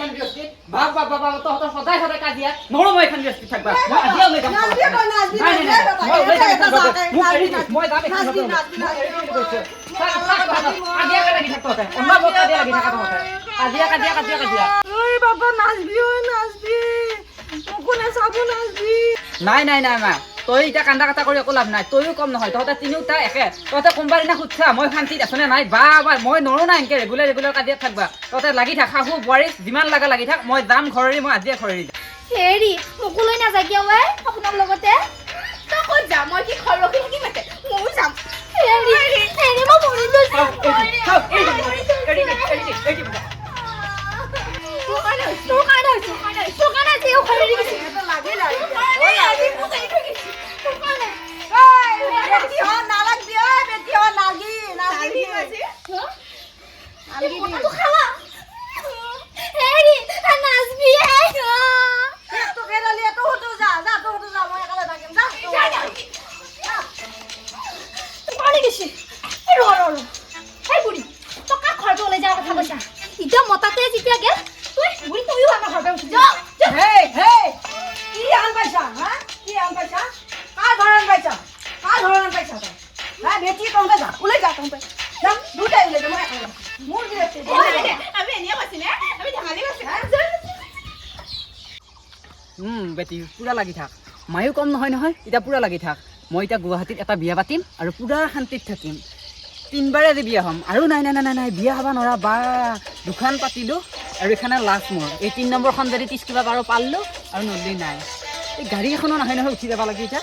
এখন ব্যস্তি বাপ বাপ বাবা তহঁতৰ সদায় সদায় কাজিয়া নৰো মই এখন ব্যস্তি থাকবা মই আজিও লৈ যাম মই যাম কাজিয়া লাগি থাকতো অন্য কাজিয়া লাগি থাকা তহঁতে কাজিয়া কাজিয়া কাজিয়া কাজিয়া ঐ বাবা নাচবি কোনে চাব নাচবি নাই নাই নাই মা তই এতিয়া কান্দা কাটা কৰি একো লাভ নাই তইও কম নহয় তহঁতে তিনিওটা একে তহঁতে কোনোবা দিনা সুধছা মই শান্তিত আছোনে নাই বা মই নৰো না এনেকে ৰেগুলাৰ কাজিয়াত থাকবা তহঁতে লাগি থাক শাহু বোৱাৰী যিমান লাগে লাগি থাক মই যাম ঘৰেৰি মই আজিয়ে ঘৰেৰি যাম হেৰি মোকো লৈ নাযায় কিয় ঐ আপোনাৰ লগতে তই ক'ত যাম মই কি ঘৰ ৰখি থাকিম এতে ময়ো যাম হেৰি মই মৰি গৈছোঁ তোৰ কাৰণে তেওঁ ঘৰেৰি গৈছে বেটি পুৰা লাগি থাক মায়ো কম নহয় নহয় এতিয়া পুৰা লাগি থাক মই এতিয়া গুৱাহাটীত এটা বিয়া পাতিম আৰু পুৰা শান্তিত থাকিম 3বাৰে আজি বিয়া হ'ম আৰু নাই নাই নাই নাই বিয়া হ'ব নোৱাৰা বা দোকান পাতিলোঁ আৰু এইখানে লাষ্ট মোৰ এই 3 নম্বৰখন যদি 30 কিবা বাৰু পালোঁ আৰু নদী নাই এই গাড়ী এখনো নহয় নহয় উঠি যাব লাগে এতিয়া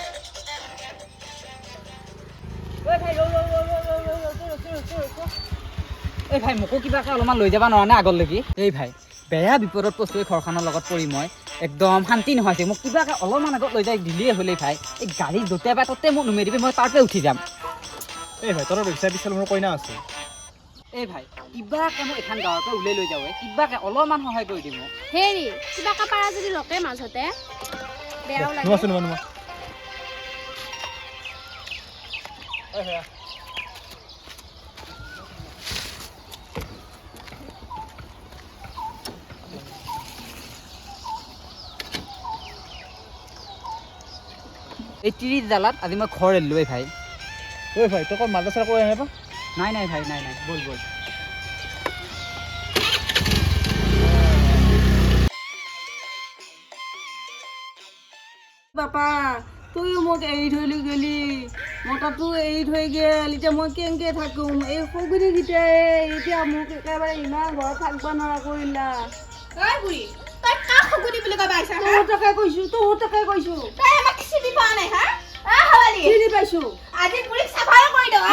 এই ভাই মোকো কিবাকে অলপমান লৈ যাব নোৱাৰা নে আগলৈকে এই ভাই বেয়া বিপদত পৰছো এই ঘৰখনৰ লগত পৰি মই একদম শান্তি নোহোৱাছে মোক কিবাকে অলপমান আগত লৈ যাই দিলেই হ'লেই ভাই এই গাড়ী য'তে পাই ত'তে মোক নুমাই দিবি মই তাৰপে উঠি যাম এই ভাই তোৰ ৰিক্সা পিছাল মোৰ কইনা আছে এই ভাই কিবাকে মোক এখন গাঁৱৰ পৰা ওলাই লৈ যাওঁ কিবাকে অলপমান সহায় কৰি দিব হেৰি কিবাকে পাৰা যদি ৰকে মাজতে বেয়াও লাগে নোৱা এই 30 জালাত আজি মই ঘৰ এৰিলোঁ এই ভাই ঐ ভাই তই মাদ্ৰাছা কৰি আহে নাই নাই ভাই নাই নাই বল বল বাপা তুইও মোক এৰি থৈ গেলি মতাটো এৰি থৈ গেল এতিয়া মই কেনেকে থাকোম এই সগুৰিকেইটাই এতিয়া মোক একেবাৰে ইমান ঘৰত থাকিব নোৱাৰা কৰিলা ঐ বুঢ়ী তই কাক সগুৰি বুলি কবা আহিছা তোৰটাকে কৈছো তই আমাক চিনি পোৱা নাই হা হাৱালি চিনি পাইছো আজি বুঢ়ীক চাফাই কৰি দিওঁ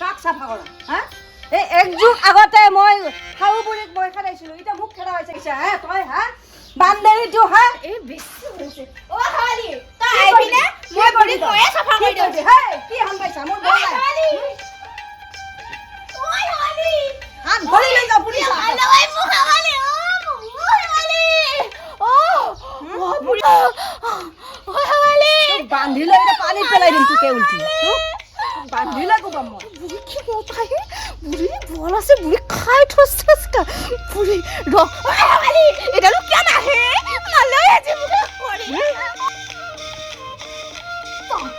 কাক চাফা কৰা হা এই একযুগ আগতে মই শাহু বুঢ়ীক মই খেদাইছিলো এতিয়া মোক খেদা হৈছে তই হা বান্দেৰীটো হা এই বেছি হৈছে অ হাৱালি তই আহিবি নে মই বুঢ়ীক ময়ে চাফা কৰি দিওঁ কি হাম পাইছা মোৰ বল নাই হাৱালি ঐ হাৱালি হাত ধৰি লৈ যা পুলিচ হাৱালি মোক হাৱালি হাৱালি বুঢ়ী হাৱালি বান্ধি লৈ পানী পেলাই দিম তোকে উল্টি বান্ধি লৈ কোবা মই বুঢ়ী কি মতাই বুঢ়ী বল আছে বুঢ়ী খাই থৈছে বুঢ়ী ৰ হাৱালি এডালো কিয় নাহে নালৈ আজি মোক কৰি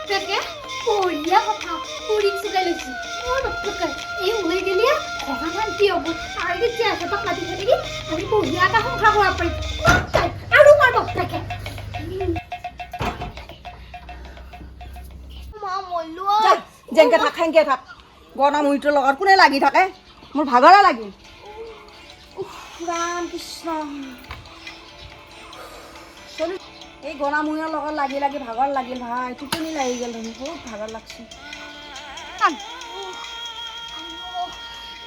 তকে বঢ়িয়া কথা বুঢ়ীক চুকাই লৈছি এই ওলাই গেলি ঘৰখন শান্তি হ'ব আৰু এতিয়া সিহঁতক মাতি থাকি আমি বঢ়িয়া এটা সংসাৰ কৰিব পাৰিম আৰু মাৰ থাকে যেনকে থাক সেনকে থাক গনা মুহিটোৰ লগত কোনে লাগি থাকে মোৰ ভাগৰে লাগিল ৰাম কৃষ্ণ এই গনা মুহিৰ লগত লাগি লাগি ভাগৰ লাগিল ভাই টোপনি লাগি গ'ল বহুত ভাগৰ লাগছে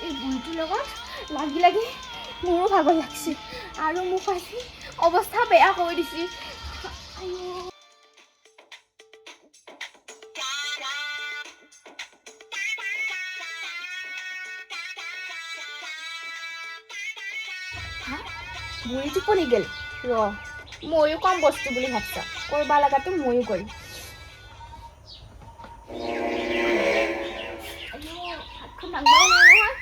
এই বুঢ়ীটোৰ লগত লাগি লাগি মোৰো ভাগৰ লাগছে আৰু মোক আজি অৱস্থা বেয়া কৰি দিছে বুঢ়ী টোপনি গেল ৰ ময়ো কম বস্তু বুলি ভাবছা কৰবা লগাটো ময়ো কৰিম হাতখন দাঙবাও নহয়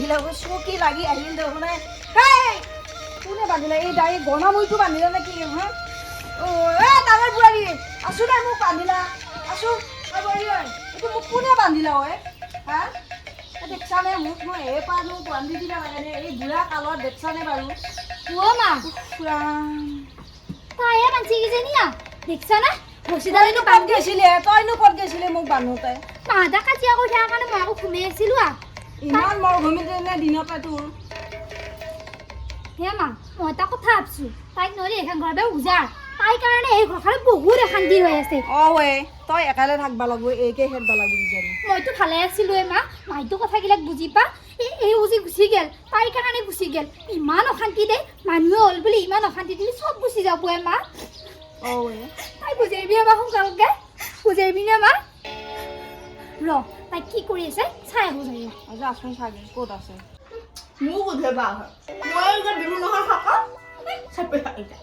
বান্ধিলা চকী লাগি আহিল দেখোন হেই কোনে বান্ধিলা এই দাই গনা মইটো বান্ধিলা নে কি হা ও এ ডাঙৰ বুঢ়াৰী আছো দে মোক বান্ধিলা আছো বুঢ়াৰী ঐ এইটো মোক কোনে বান্ধিলা ঐ হা দেখছানে মোক মই এই পানো বান্ধি দিবা লাগে নে এই বুঢ়া কালত দেখছানে বাৰু ও মা তাইয়ে বান্ধি কিজনীয়া দেখছা না বসিদালিনো ক'ত গৈছিলে তইনো ক'ত গৈছিলে মোক বান্ধোতে মাদা কাজিয়া কৰি থকাৰ কাৰণে মই আকৌ ঘুমাই আছিলো ইমান মৰভূমিতে নে দিনতে তোৰ হে মা মই এটা কথা ভাবছো তাইক নহ'লে এখন ঘৰতে উজাৰ তাইৰ কাৰণে এই ঘৰখনত বহুত অশান্তি হৈ আছে তই একালে থাকবা লাগব এইকে খেদবা লাগব বিচাৰি মইতো ভালে আছিলো মা মাইতো কথাবিলাক বুজি পা এই উজি গুচি গেল তাইৰ কাৰণে গুচি গেল ইমান অশান্তি দে মানুহে হ'ল বুলি ইমান অশান্তি দিলে চব গুচি যাব মা তাই বুজাইবি এবাৰ সোনকালকে বুজাইবি নে মা ৰ তাই কি কৰি আছে চাই আহো যাই আজি আছোন চাগে ক'ত আছে মোক উঠিবা মই যে দিলো নহয় শাক চাপে খাইটা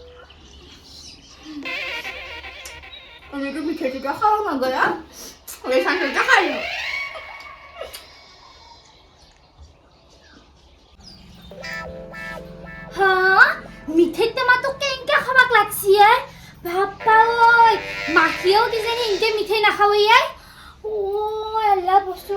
এনেকে মিঠাইটা খাওঁ নগয়া এই চাংটা খাই হা মিঠাই টেমাটো কেনেকে খাবাক লাগছি বাপ্পা ঐ মাখিয়েও কিজানি ইনকে মিঠাই নাখাওঁ ও এলা বস্তু